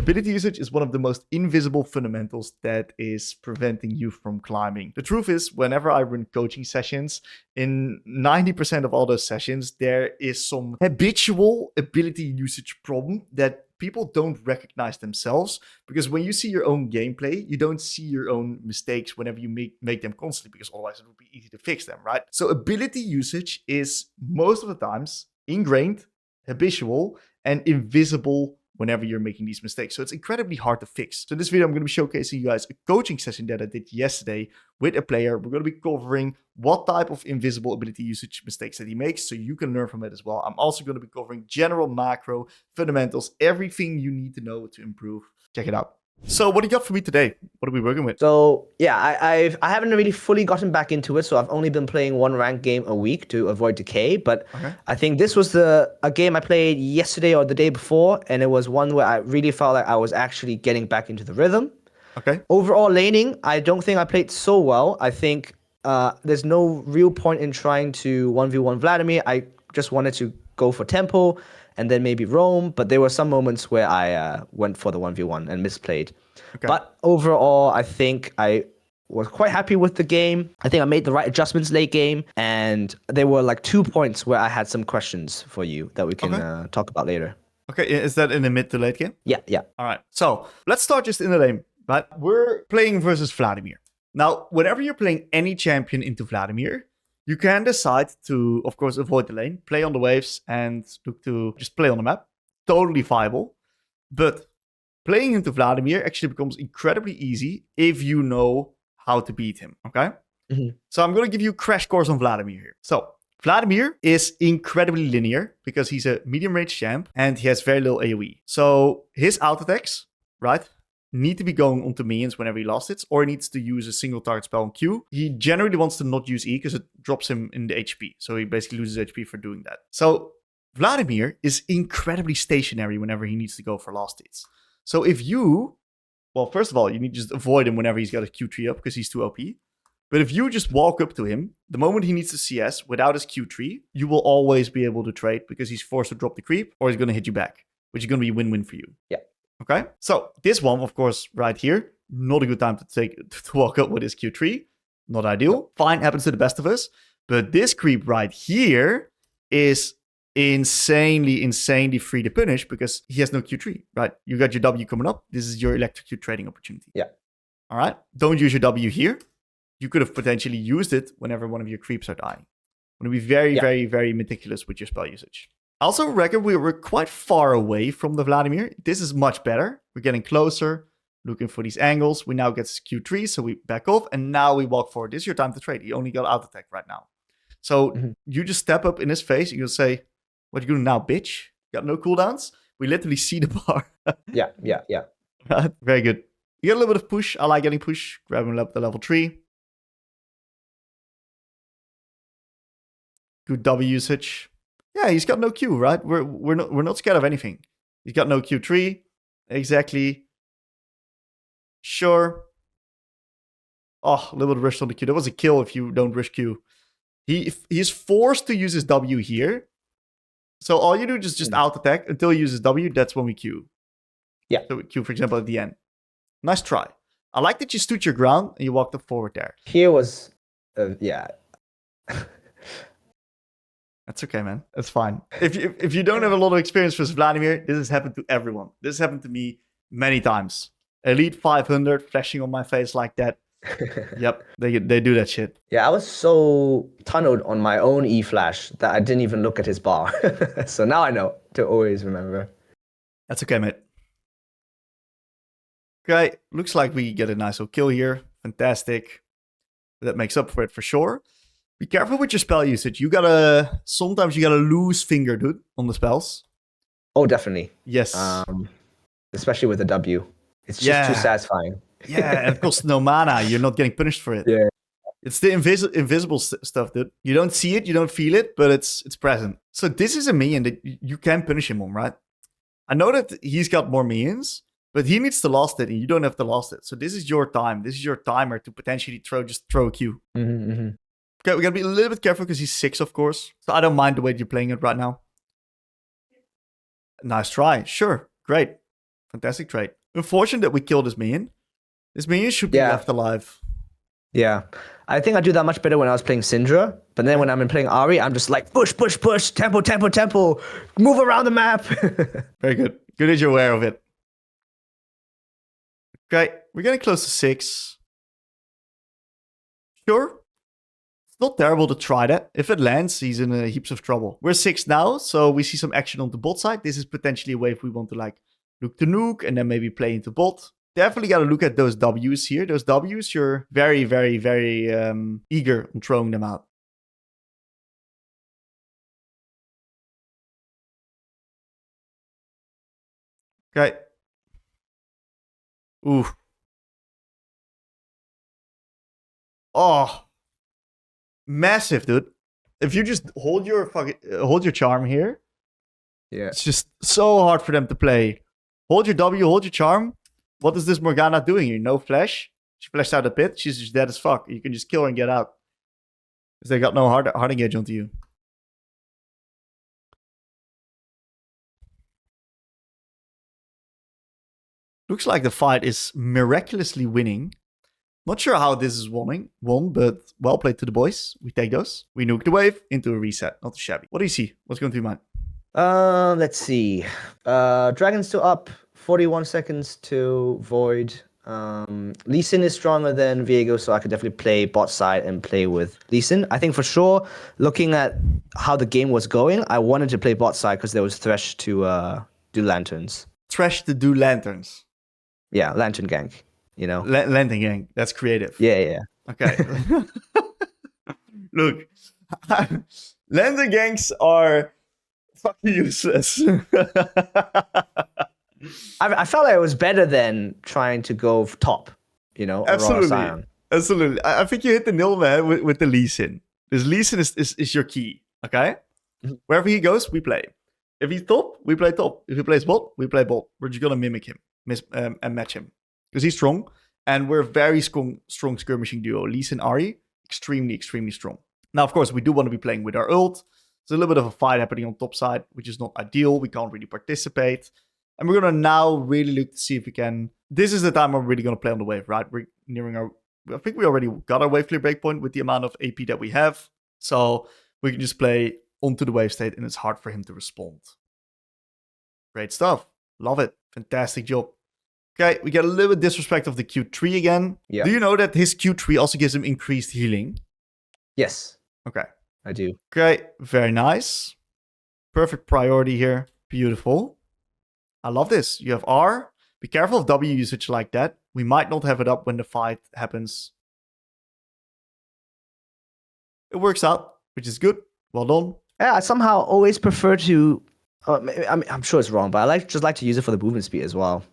Ability usage is one of the most invisible fundamentals that is preventing you from climbing. The truth is, whenever I run coaching sessions, in 90% of all those sessions, there is some habitual ability usage problem that people don't recognize themselves, because when you see your own gameplay, you don't see your own mistakes whenever you make them constantly, because otherwise it would be easy to fix them, right? So ability usage is most of the times ingrained, habitual, and invisible whenever you're making these mistakes. So it's incredibly hard to fix. So in this video, I'm going to be showcasing you guys a coaching session that I did yesterday with a player. We're going to be covering what type of invisible ability usage mistakes that he makes, so you can learn from it as well. I'm also going to be covering general macro fundamentals, everything you need to know to improve. Check it out. So what do you got for me today? What are we working with? So yeah, I haven't really fully gotten back into it. So I've only been playing one ranked game a week to avoid decay. But I think this was a game I played yesterday or the day before, and it was one where I really felt like I was actually getting back into the rhythm. Okay. Overall laning, I don't think I played so well. I think there's no real point in trying to 1v1 Vladimir. I just wanted to go for tempo and then maybe roam, but there were some moments where I went for the 1v1 and misplayed. Okay. But overall, I think I was quite happy with the game. I think I made the right adjustments late game, and there were like 2 points where I had some questions for you that we can talk about later. Okay, is that in the mid to late game? Yeah. All right, so let's start just in the lane, right? We're playing versus Vladimir. Now, whenever you're playing any champion into Vladimir, you can decide to, of course, avoid the lane, play on the waves, and look to just play on the map. Totally viable. But playing into Vladimir actually becomes incredibly easy if you know how to beat him, okay? So I'm going to give you a crash course on Vladimir here. So Vladimir is incredibly linear because he's a medium range champ and he has very little AoE. So his auto attacks, right, need to be going onto minions whenever he lost it, or he needs to use a single target spell on Q. He generally wants to not use E because it drops him in the HP. So he basically loses HP for doing that. So Vladimir is incredibly stationary whenever he needs to go for last hits. So if you, well, first of all, you need to just avoid him whenever he's got a Q3 up because he's too OP. But if you just walk up to him, the moment he needs to CS without his Q3, you will always be able to trade because he's forced to drop the creep or he's going to hit you back, which is going to be win-win for you. Yeah. Okay, so this one, of course, right here, not a good time to walk up with his Q3. Not ideal. Fine, happens to the best of us. But this creep right here is insanely free to punish because he has no Q3, right? You got your W coming up. This is your electrocute trading opportunity. Yeah. All right, don't use your W here. You could have potentially used it whenever one of your creeps are dying. Want to be very meticulous with your spell usage. I also reckon we're quite far away from the Vladimir. This is much better. We're getting closer, looking for these angles. We now get Q3, so we back off, and now we walk forward. This is your time to trade. He only got out attack right now. So you just step up in his face, and you'll say, what you doing now, bitch? Got no cooldowns? We literally see the bar. Yeah. Right? Very good. You get a little bit of push. I like getting push. Grab him up to level 3. Good W usage. Yeah, he's got no Q, right? We're not scared of anything. He's got no Q3. Exactly. Sure. Oh, a little bit of rush on the Q. That was a kill if you don't rush Q. He's forced to use his W here. So all you do is just out attack until he uses W. That's when we Q. Yeah. So we Q, for example, at the end. Nice try. I like that you stood your ground and you walked up forward there. Here was, yeah. That's okay, man. That's fine. If you don't have a lot of experience with Vladimir, this has happened to everyone. This has happened to me many times. Elite 500 flashing on my face like that. Yep, they do that shit. Yeah, I was so tunneled on my own E-flash that I didn't even look at his bar. So now I know to always remember. That's okay, mate. Okay, looks like we get a nice little kill here. Fantastic. That makes up for it for sure. Be careful with your spell usage. Sometimes you gotta lose finger, dude, on the spells. Oh, definitely. Yes. Especially with the W. It's just too satisfying. Yeah, and of course, no mana. You're not getting punished for it. Yeah. It's the invisible stuff, dude. You don't see it, you don't feel it, but it's present. So this is a minion that you can punish him on, right? I know that he's got more minions, but he needs to last it, and you don't have to last it. So this is your time. This is your timer to potentially throw a Q. Okay, we gotta be a little bit careful because he's 6, of course. So I don't mind the way you're playing it right now. Nice try. Sure. Great. Fantastic trade. Unfortunate that we killed this minion. This minion should be left alive. Yeah. I think I do that much better when I was playing Syndra. But then when I'm playing Ahri, I'm just like, push, push, push, tempo, tempo, tempo, move around the map. Very good. Good that you're aware of it. Okay, we're getting close to 6. Sure. It's not terrible to try that. If it lands, he's in heaps of trouble. We're 6 now, so we see some action on the bot side. This is potentially a wave we want to like look to nuke and then maybe play into bot. Definitely got to look at those Ws here. Those Ws, you're very, very, very eager on throwing them out. Okay. Ooh. Oh. Massive, dude. If you just hold your charm here, it's just so hard for them to play. Hold your W, hold your charm. What is this Morgana doing here? No flash. She flashed out a pit. She's just dead as fuck. You can just kill her and get out. Because they got no hard engage onto you. Looks like the fight is miraculously winning. Not sure how this is won, but well played to the boys. We take those. We nuke the wave into a reset. Not too shabby. What do you see? What's going through your mind? Let's see. Dragon's still up. 41 seconds to Void. Lee Sin is stronger than Viego, so I could definitely play bot side and play with Lee Sin. I think for sure, looking at how the game was going, I wanted to play bot side because there was Thresh to do lanterns. Thresh to do lanterns? Yeah, lantern gank. You know, lantern gang. That's creative. Yeah. Okay. Look, lantern gangs are fucking useless. I felt like it was better than trying to go top. You know, absolutely. I think you hit the nail, man, with the Lee Sin. This Lee Sin is your key. Okay, wherever he goes, we play. If he's top, we play top. If he plays bot, we play bot. We're just gonna mimic him, and match him. Because he's strong, and we're a very strong skirmishing duo. Lee Sin Ahri, extremely, extremely strong. Now, of course, we do want to be playing with our ult. There's a little bit of a fight happening on top side, which is not ideal. We can't really participate. And we're going to now really look to see if we can... This is the time we're really going to play on the wave, right? We're nearing our... I think we already got our wave clear breakpoint with the amount of AP that we have. So we can just play onto the wave state, and it's hard for him to respond. Great stuff. Love it. Fantastic job. Okay, we get a little bit disrespect of the Q3 again. Yeah. Do you know that his Q3 also gives him increased healing? Yes. Okay. I do. Okay, very nice. Perfect priority here. Beautiful. I love this. You have R. Be careful of W usage like that. We might not have it up when the fight happens. It works out, which is good. Well done. Yeah, I somehow always prefer to... I'm sure it's wrong, but I just like to use it for the movement speed as well.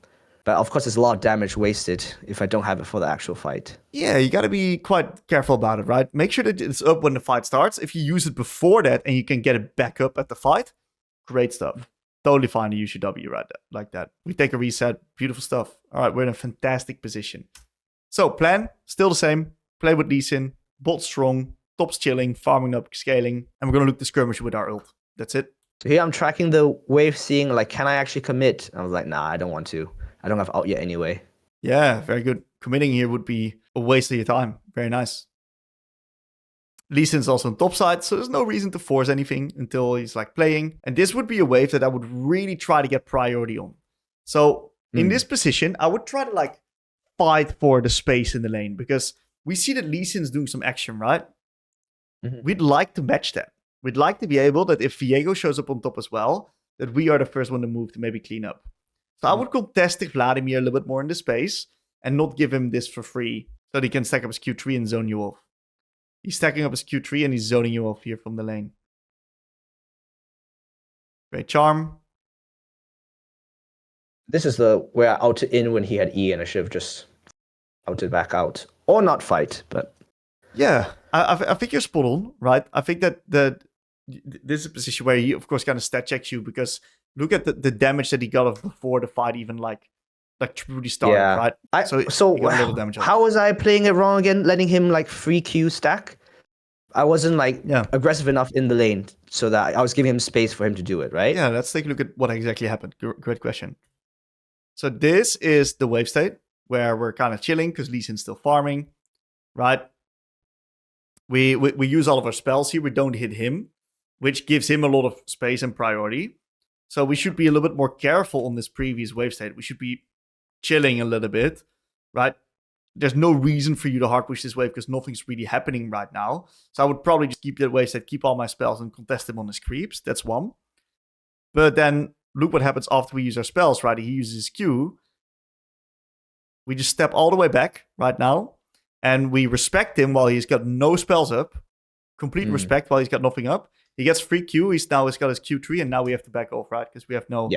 But of course, there's a lot of damage wasted if I don't have it for the actual fight. Yeah, you got to be quite careful about it, right? Make sure that it's up when the fight starts. If you use it before that and you can get it back up at the fight, great stuff. Totally fine to use your W right like that. We take a reset. Beautiful stuff. All right, we're in a fantastic position. So, plan, still the same. Play with Lee Sin. Bot strong. Top's chilling. Farming up, scaling. And we're going to look to skirmish with our ult. That's it. So here I'm tracking the wave, seeing, like, can I actually commit? I was like, nah, I don't want to. I don't have out yet anyway. Yeah, very good. Committing here would be a waste of your time. Very nice. Lee Sin's also on top side, so there's no reason to force anything until he's like playing. And this would be a wave that I would really try to get priority on. So in this position, I would try to like fight for the space in the lane because we see that Lee Sin's doing some action, right? We'd like to match that. We'd like to be able that if Viego shows up on top as well, that we are the first one to move to maybe clean up. So I would contest Vladimir a little bit more in the space and not give him this for free so that he can stack up his Q3 and zone you off. He's stacking up his Q3 and he's zoning you off here from the lane. Great charm. This is the where I outed in when he had E and I should have just outed back out. Or not fight, but... Yeah, I think you're spot on, right? I think that this is a position where he, of course, kind of stat checks you because look at the damage that he got off before the fight even like truly started, right? So how was I playing it wrong again? Letting him like free Q stack? I wasn't like aggressive enough in the lane so that I was giving him space for him to do it, right? Yeah, let's take a look at what exactly happened. Great question. So this is the wave state where we're kind of chilling because Lee Sin's still farming, right? We use all of our spells here. We don't hit him, which gives him a lot of space and priority. So we should be a little bit more careful on this previous wave state. We should be chilling a little bit, right? There's no reason for you to hard push this wave because nothing's really happening right now. So I would probably just keep that wave state, keep all my spells, and contest him on his creeps. That's one. But then look what happens after we use our spells, right? He uses his Q. We just step all the way back right now. And we respect him while he's got no spells up. Complete respect while he's got nothing up. He gets free Q. He's got his Q3. And now we have to back off, right? Because we have no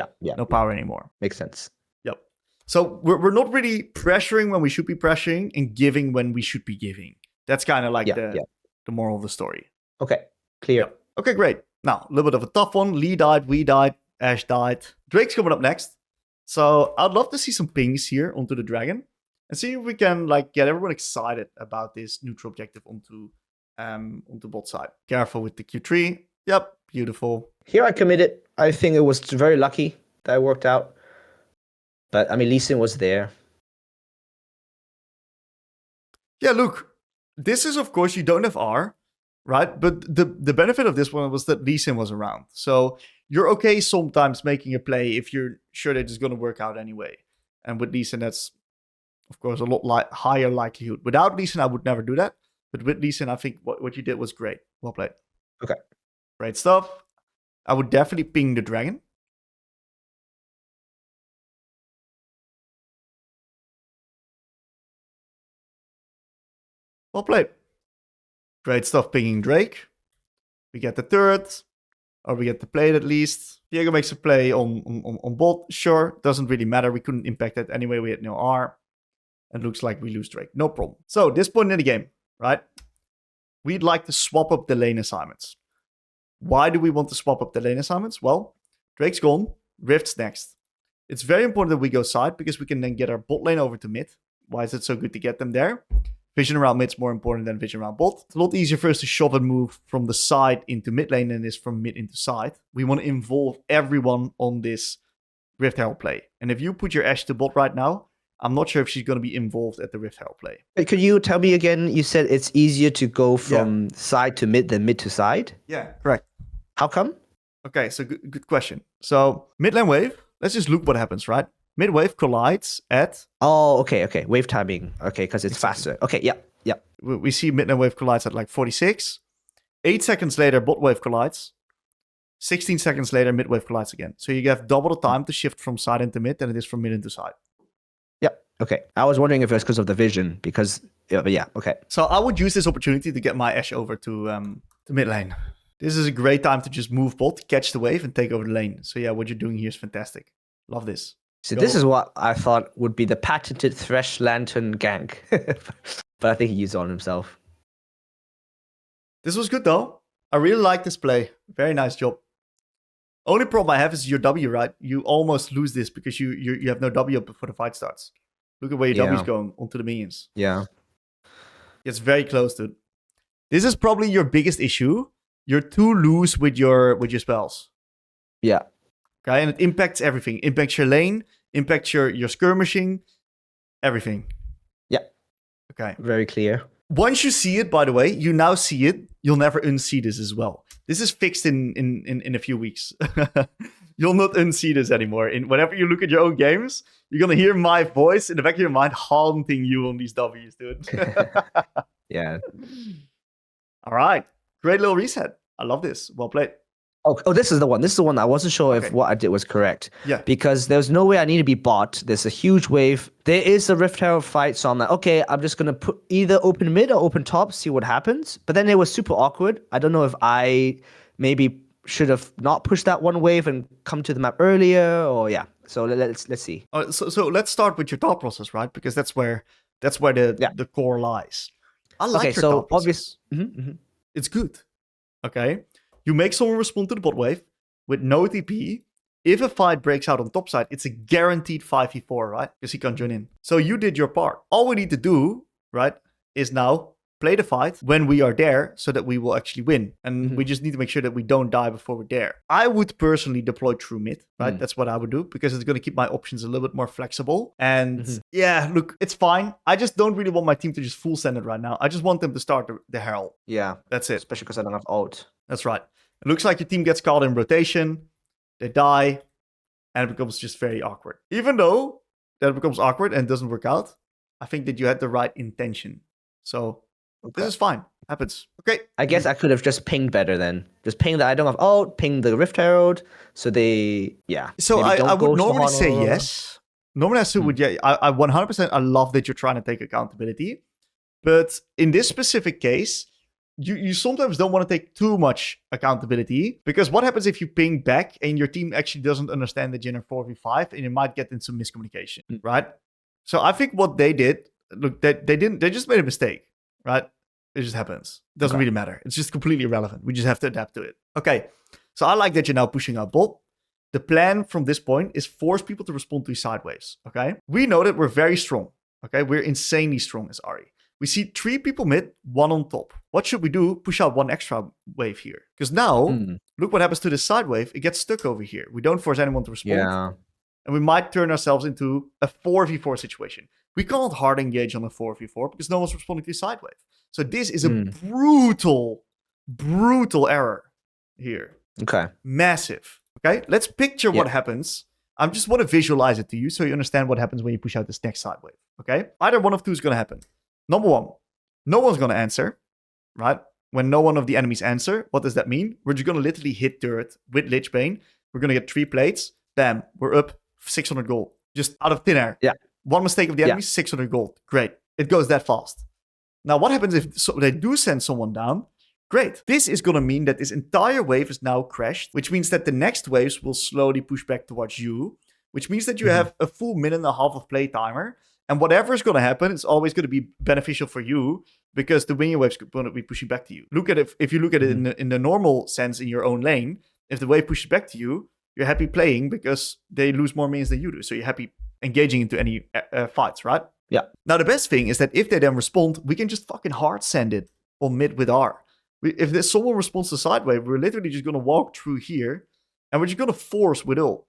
power anymore. Makes sense. Yep. So we're not really pressuring when we should be pressuring and giving when we should be giving. That's kind of like the moral of the story. Okay. Clear. Yep. Okay, great. Now, a little bit of a tough one. Lee died, we died, Ash died. Drake's coming up next. So I'd love to see some pings here onto the dragon. And see if we can get everyone excited about this neutral objective onto bot side. Careful with the Q3. Yep, beautiful. Here I committed. I think it was very lucky that it worked out. But I mean, Lee Sin was there. Yeah, look. This is, of course, you don't have R, right? But the benefit of this one was that Lee Sin was around. So you're okay sometimes making a play if you're sure that it's going to work out anyway. And with Lee Sin, that's, of course, a lot higher likelihood. Without Lee Sin, I would never do that. But with Lee Sin, I think what you did was great. Well played. Okay. Great stuff. I would definitely ping the dragon. Well played. Great stuff pinging Drake. We get the turret. Or we get the play at least. Diego makes a play on bot. Sure, doesn't really matter. We couldn't impact that anyway. We had no R. And looks like we lose Drake. No problem. So, this point in the game, right? We'd like to swap up the lane assignments. Why do we want to swap up the lane assignments? Well, Drake's gone. Rift's next. It's very important that we go side because we can then get our bot lane over to mid. Why is it so good to get them there? Vision around mid's more important than vision around bot. It's a lot easier for us to shove and move from the side into mid lane than it is from mid into side. We want to involve everyone on this Rift Herald play. And if you put your Ashe to bot right now, I'm not sure if she's going to be involved at the Rift Herald play. Could you tell me again? You said it's easier to go from side to mid than mid to side? Yeah, correct. How come? Okay, so good question. So mid lane wave, let's just look what happens, right? Mid wave collides at... Oh, okay. Wave timing. Okay, because it's faster. Okay, yeah. We see mid lane wave collides at like 46. 8 seconds later, bot wave collides. 16 seconds later, mid wave collides again. So you have double the time to shift from side into mid than it is from mid into side. Yep. Okay. I was wondering if it was because of the vision, because but yeah. Okay. So I would use this opportunity to get my Ashe over to mid lane. This is a great time to just move bot, catch the wave, and take over the lane. So yeah, what you're doing here is fantastic. Love this. So this is what I thought would be the patented Thresh Lantern gank, but I think he used it on himself. This was good though. I really like this play. Very nice job. Only problem I have is your W, right? You almost lose this because you have no W up before the fight starts. Look at where your W is going, onto the minions. Yeah. It's very close, dude. This is probably your biggest issue. You're too loose with your spells. Yeah. Okay, and it impacts everything. Impacts your lane, impacts your skirmishing, everything. Yeah. Okay. Very clear. Once you see it, by the way, you now see it. You'll never unsee this as well. This is fixed in a few weeks. You'll not unsee this anymore. Whenever you look at your own games, you're going to hear my voice in the back of your mind haunting you on these W's, dude. Yeah. All right. Great little reset. I love this. Well played. Oh, this is the one. This is the one. I wasn't sure if what I did was correct. Yeah. Because there's no way I need to be bot. There's a huge wave. There is a Rift Herald fight. So I'm like, okay, I'm just going to put either open mid or open top, see what happens. But then it was super awkward. I don't know if I maybe should have not pushed that one wave and come to the map earlier or yeah. So let's see. So let's start with your thought process, right? Because that's where the core lies. I like your thought process. It's good. Okay. You make someone respond to the bot wave with no TP. If a fight breaks out on top side, it's a guaranteed 5v4, right? Because he can't join in. So you did your part. All we need to do, right, is now play the fight when we are there so that we will actually win. And we just need to make sure that we don't die before we're there. I would personally deploy true mid, right? That's what I would do because it's going to keep my options a little bit more flexible. And yeah, look, it's fine. I just don't really want my team to just full send it right now. I just want them to start the Herald. Yeah. That's it. Especially because I don't have ult. That's right. It looks like your team gets caught in rotation. They die. And it becomes just very awkward. Even though that becomes awkward and doesn't work out, I think that you had the right intention. So this is fine. Happens. Okay. I guess I could have just pinged better then. Just ping that I don't have ult, ping the Rift Herald. So they, yeah. So I would normally say yes. Normally I would, yeah. I 100%, I love that you're trying to take accountability. But in this specific case, you sometimes don't want to take too much accountability. Because what happens if you ping back and your team actually doesn't understand that you're in a 4v5 and you might get into miscommunication, right? So I think what they did, look, they just made a mistake, right? It just happens. It doesn't really matter. It's just completely irrelevant. We just have to adapt to it. Okay. So I like that you're now pushing out bot. The plan from this point is force people to respond to side waves. Okay. We know that we're very strong. Okay. We're insanely strong as Ahri. We see 3 people mid, 1 on top. What should we do? Push out 1 extra wave here. Because now, look what happens to this side wave. It gets stuck over here. We don't force anyone to respond. Yeah. And we might turn ourselves into a 4v4 situation. We can't hard engage on a 4v4 because no one's responding to side wave. So this is a brutal error here. Okay. Massive. Okay. Let's picture what happens. I just want to visualize it to you so you understand what happens when you push out this next side wave. Okay. Either one of two is going to happen. Number 1, no one's going to answer, right? When no one of the enemies answer, what does that mean? We're just going to literally hit turret with Lich Bane. We're going to get 3 plates. Bam. We're up 600 gold. Just out of thin air. Yeah. One mistake of the enemy, 600 gold. Great. It goes that fast. Now, what happens if they do send someone down? Great. This is going to mean that this entire wave is now crashed, which means that the next waves will slowly push back towards you, which means that you have a full minute and a half of play timer. And whatever is going to happen, it's always going to be beneficial for you because the minion wave's going to be pushing back to you. Look at it. If you look at it in the normal sense in your own lane, if the wave pushes back to you, you're happy playing because they lose more minions than you do. So you're happy engaging into any fights, right? Yeah. Now, the best thing is that if they then respond, we can just fucking hard send it on mid with R. If there's someone responds to side wave, we're literally just going to walk through here and we're just going to force with ult.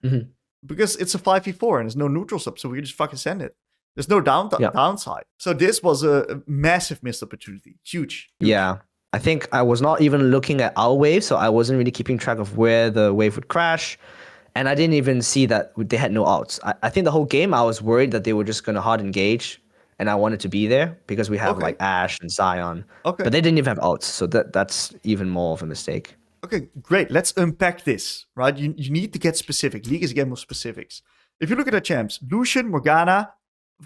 Because it's a 5v4 and there's no neutral sub, so we can just fucking send it. There's no downside. So this was a massive missed opportunity. Huge. Yeah. I think I was not even looking at our wave, so I wasn't really keeping track of where the wave would crash. And I didn't even see that they had no outs. I think the whole game I was worried that they were just going to hard engage, and I wanted to be there because we have like Ashe and Zion. Okay. But they didn't even have outs, so that's even more of a mistake. Okay, great. Let's unpack this, right? You need to get specific. League is a game of specifics. If you look at the champs, Lucian, Morgana,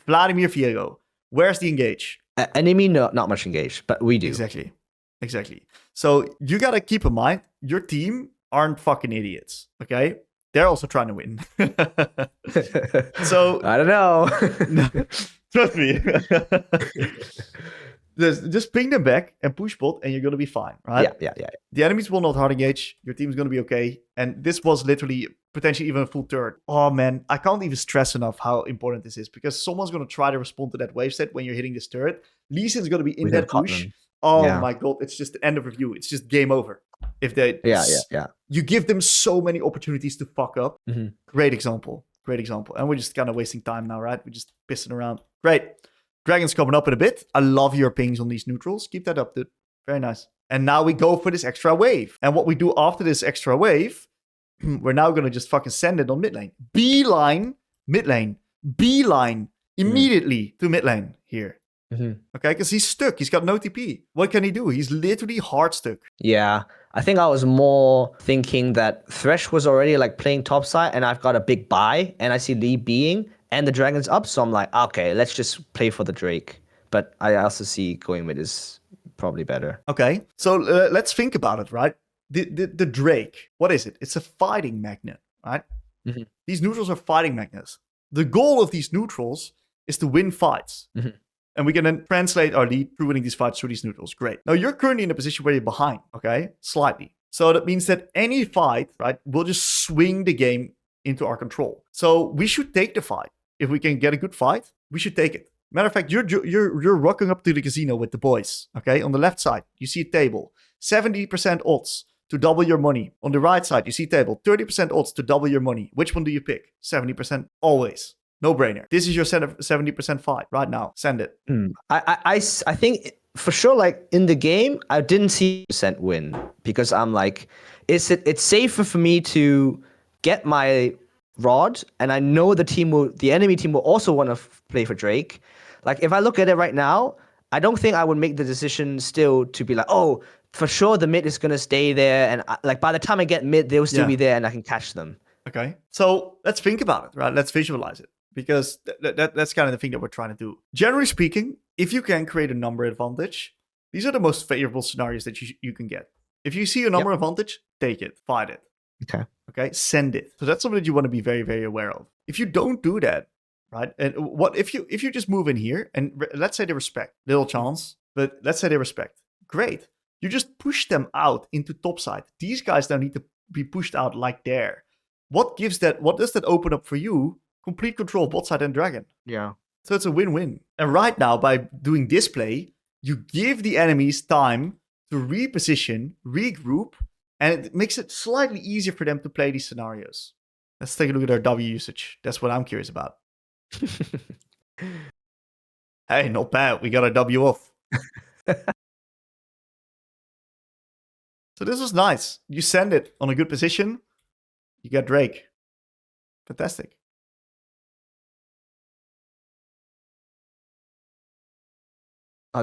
Vladimir, Viego, where's the engage? Enemy, no, not much engage, but we do. Exactly. So you got to keep in mind, your team aren't fucking idiots, okay? They're also trying to win. So I don't know. No, trust me. Just ping them back and push bot and you're going to be fine, right? Yeah. The enemies will not hard engage. Your team's going to be okay. And this was literally potentially even a full turret. Oh, man. I can't even stress enough how important this is because someone's going to try to respond to that wave set when you're hitting this turret. Lee Sin's going to be in that push. Oh, my God. It's just the end of review. It's just game over. If they... Yeah. You give them so many opportunities to fuck up. Great example. And we're just kind of wasting time now, right? We're just pissing around. Great. Dragon's coming up in a bit. I love your pings on these neutrals. Keep that up, dude. Very nice. And now we go for this extra wave. And what we do after this extra wave, we're now going to just fucking send it on mid lane. Beeline, mid lane. Beeline immediately to mid lane here. Okay, because he's stuck. He's got no TP. What can he do? He's literally hard stuck. Yeah, I think I was more thinking that Thresh was already like playing topside and I've got a big buy and I see Lee being and the Dragon's up. So I'm like, okay, let's just play for the Drake. But I also see going mid is probably better. Okay, so let's think about it, right? The Drake, what is it? It's a fighting magnet, right? These neutrals are fighting magnets. The goal of these neutrals is to win fights. And we can then translate our lead through winning these fights through these neutrals. Great. Now, you're currently in a position where you're behind, okay? Slightly. So that means that any fight, right, will just swing the game into our control. So we should take the fight. If we can get a good fight, we should take it. Matter of fact, you're rocking up to the casino with the boys. Okay, on the left side, you see a table, 70% odds to double your money. On the right side, you see a table, 30% odds to double your money. Which one do you pick? 70% always. No brainer. This is your 70% fight right now. Send it. I think for sure, like in the game, I didn't see percent win because I'm like, it's safer for me to get my rod, and I know the enemy team will also want to play for Drake. Like if I look at it right now, I don't think I would make the decision still to be like, oh, for sure the mid is gonna stay there, and like by the time I get mid, they'll still be there, and I can catch them. Okay, so let's think about it, right? Let's visualize it, because that's kind of the thing that we're trying to do. Generally speaking, if you can create a number advantage, these are the most favorable scenarios that you can get. If you see a number advantage, take it, fight it. Okay, send it. So that's something that you want to be very, very aware of. If you don't do that, right? And what if you just move in here and let's say they respect, little chance, but let's say they respect, great. You just push them out into topside. These guys don't need to be pushed out like there. What does that open up for you? Complete control, bot side and dragon. Yeah. So it's a win-win. And right now, by doing this play, you give the enemies time to reposition, regroup, and it makes it slightly easier for them to play these scenarios. Let's take a look at our W usage. That's what I'm curious about. Hey, not bad. We got our W off. So this was nice. You send it on a good position. You get Drake. Fantastic.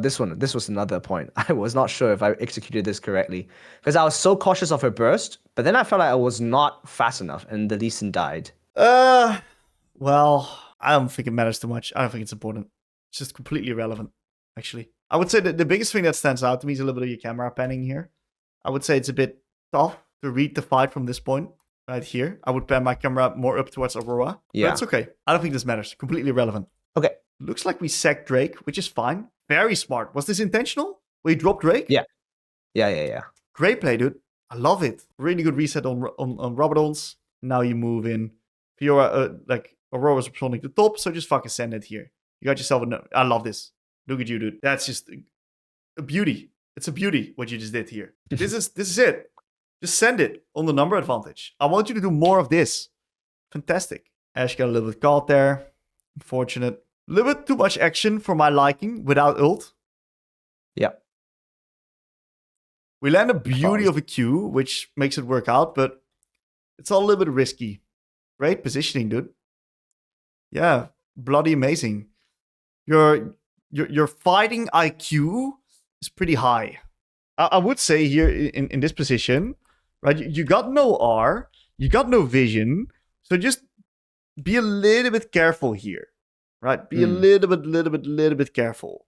This was another point. I was not sure if I executed this correctly because I was so cautious of her burst, but then I felt like I was not fast enough, and the Lee Sin died. Well, I don't think it matters too much. I don't think it's important. It's just completely irrelevant, actually. I would say that the biggest thing that stands out to me is a little bit of your camera panning here. I would say it's a bit tough to read the fight from this point right here. I would pan my camera more up towards Aurora. Yeah. But it's okay. I don't think this matters. Completely irrelevant. Okay. Looks like we sacked Drake, which is fine. Very smart. Was this intentional? We dropped Drake? Yeah. Yeah. Great play, dude. I love it. Really good reset on Rabadons. Now you move in. Fiora, Aurora's responding to top, so just fucking send it here. You got yourself I love this. Look at you, dude. That's just a beauty. It's a beauty what you just did here. This is it. Just send it on the number advantage. I want you to do more of this. Fantastic. Ash got a little bit caught there. Unfortunate. A little bit too much action for my liking without ult. Yeah. We land a beauty of a Q, which makes it work out, but it's all a little bit risky. Great positioning, dude. Yeah, bloody amazing. Your fighting IQ is pretty high. I would say here in this position, right? You got no R, you got no vision, so just be a little bit careful here, right? Be a little bit careful.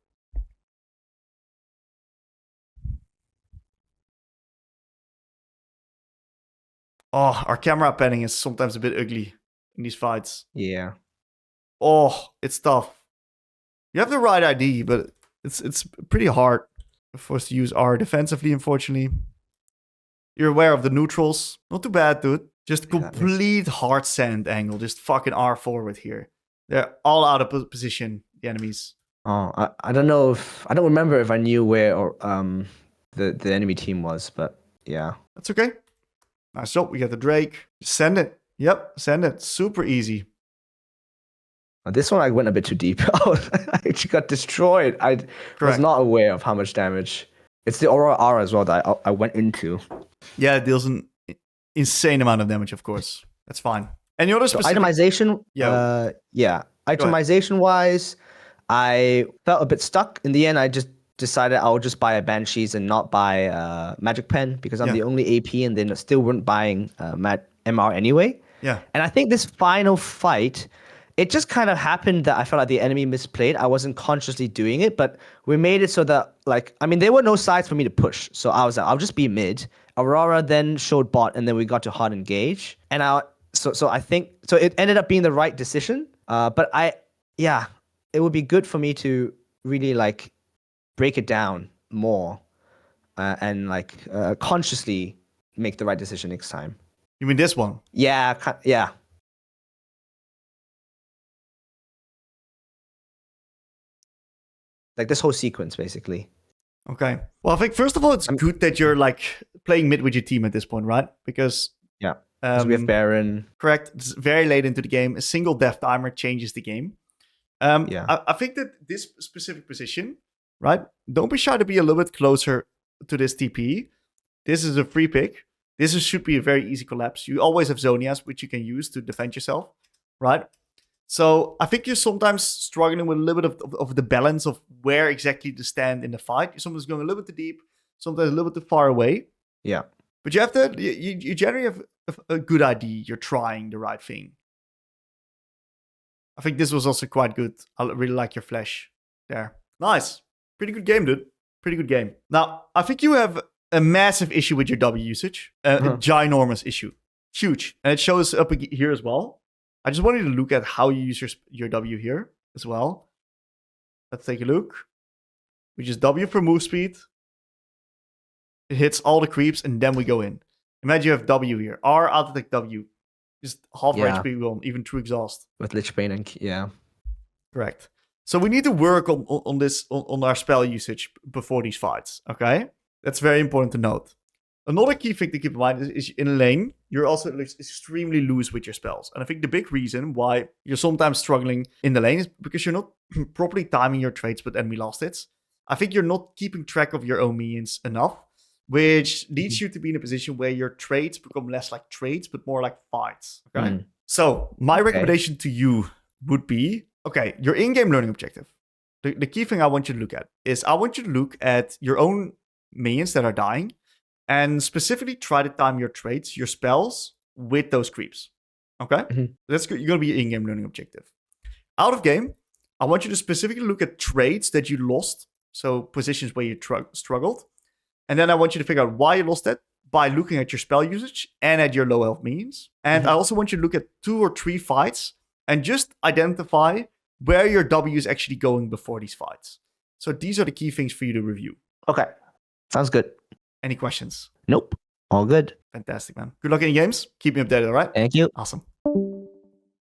Oh, our camera panning is sometimes a bit ugly in these fights. Yeah. Oh, it's tough. You have the right ID, but it's pretty hard for us to use R defensively, unfortunately. You're aware of the neutrals. Not too bad, dude. Just complete hard sand angle. Just fucking R forward here. They're all out of position, the enemies. Oh, I don't know if... I don't remember if I knew where the enemy team was, but yeah. That's okay. Nice job. We got the Drake. Just send it. Yep, send it. Super easy. This one I went a bit too deep. I actually got destroyed. I was not aware of how much damage. It's the Aurora R as well that I went into. Yeah, it deals an insane amount of damage, of course. That's fine. Any other specific... itemization? Yeah. Itemization wise, I felt a bit stuck. In the end, I just decided I'll just buy a Banshees and not buy Magic Pen because I'm the only AP and they still weren't buying MR anyway. Yeah. And I think this final fight... It just kind of happened that I felt like the enemy misplayed. I wasn't consciously doing it, but we made it so that, there were no sides for me to push. So I was like, I'll just be mid. Aurora then showed bot, and then we got to hard engage. And I think it ended up being the right decision. But it would be good for me to really break it down more and consciously make the right decision next time. You mean this one? Yeah. like this whole sequence basically. Okay. Well, I think first of all, it's good that you're like playing mid with your team at this point, right? Because Yeah. Because we have Baron. Correct. It's very late into the game. A single death timer changes the game. Yeah. I think that this specific position, right? Don't be shy to be a little bit closer to this TP. This is a free pick. Should be a very easy collapse. You always have Zonias, which you can use to defend yourself, right? So I think you're sometimes struggling with a little bit of the balance of where exactly to stand in the fight. You're sometimes going a little bit too deep, sometimes a little bit too far away. Yeah. But you have to, you generally have a good idea. You're trying the right thing. I think this was also quite good. I really like your flash there. Nice. Pretty good game, dude. Pretty good game. Now, I think you have a massive issue with your W usage. A ginormous issue. Huge. And it shows up here as well. I just wanted to look at how you use your W here as well. Let's take a look. We just W for move speed. It hits all the creeps, and then we go in. Imagine you have W here. R, auto attack W. Just half HP will even through exhaust. With Lich Bane and yeah. Correct. So we need to work on this on our spell usage before these fights. Okay? That's very important to note. Another key thing to keep in mind is in lane, you're also extremely loose with your spells. And I think the big reason why you're sometimes struggling in the lane is because you're not properly timing your trades with enemy last hits. I think you're not keeping track of your own minions enough, which leads you to be in a position where your trades become less like trades, but more like fights. Okay. So my recommendation to you would be, okay, your in-game learning objective. The key thing I want you to look at is I want you to look at your own minions that are dying and specifically try to time your trades, your spells with those creeps. Okay? That's good. You're going to be your in-game learning objective. Out of game, I want you to specifically look at trades that you lost. So positions where you struggled. And then I want you to figure out why you lost that by looking at your spell usage and at your low health minions. And I also want you to look at 2 or 3 fights and just identify where your W is actually going before these fights. So these are the key things for you to review. Okay. Sounds good. Any questions? Nope. All good. Fantastic, man. Good luck in the games. Keep me updated, all right? Thank you. Awesome.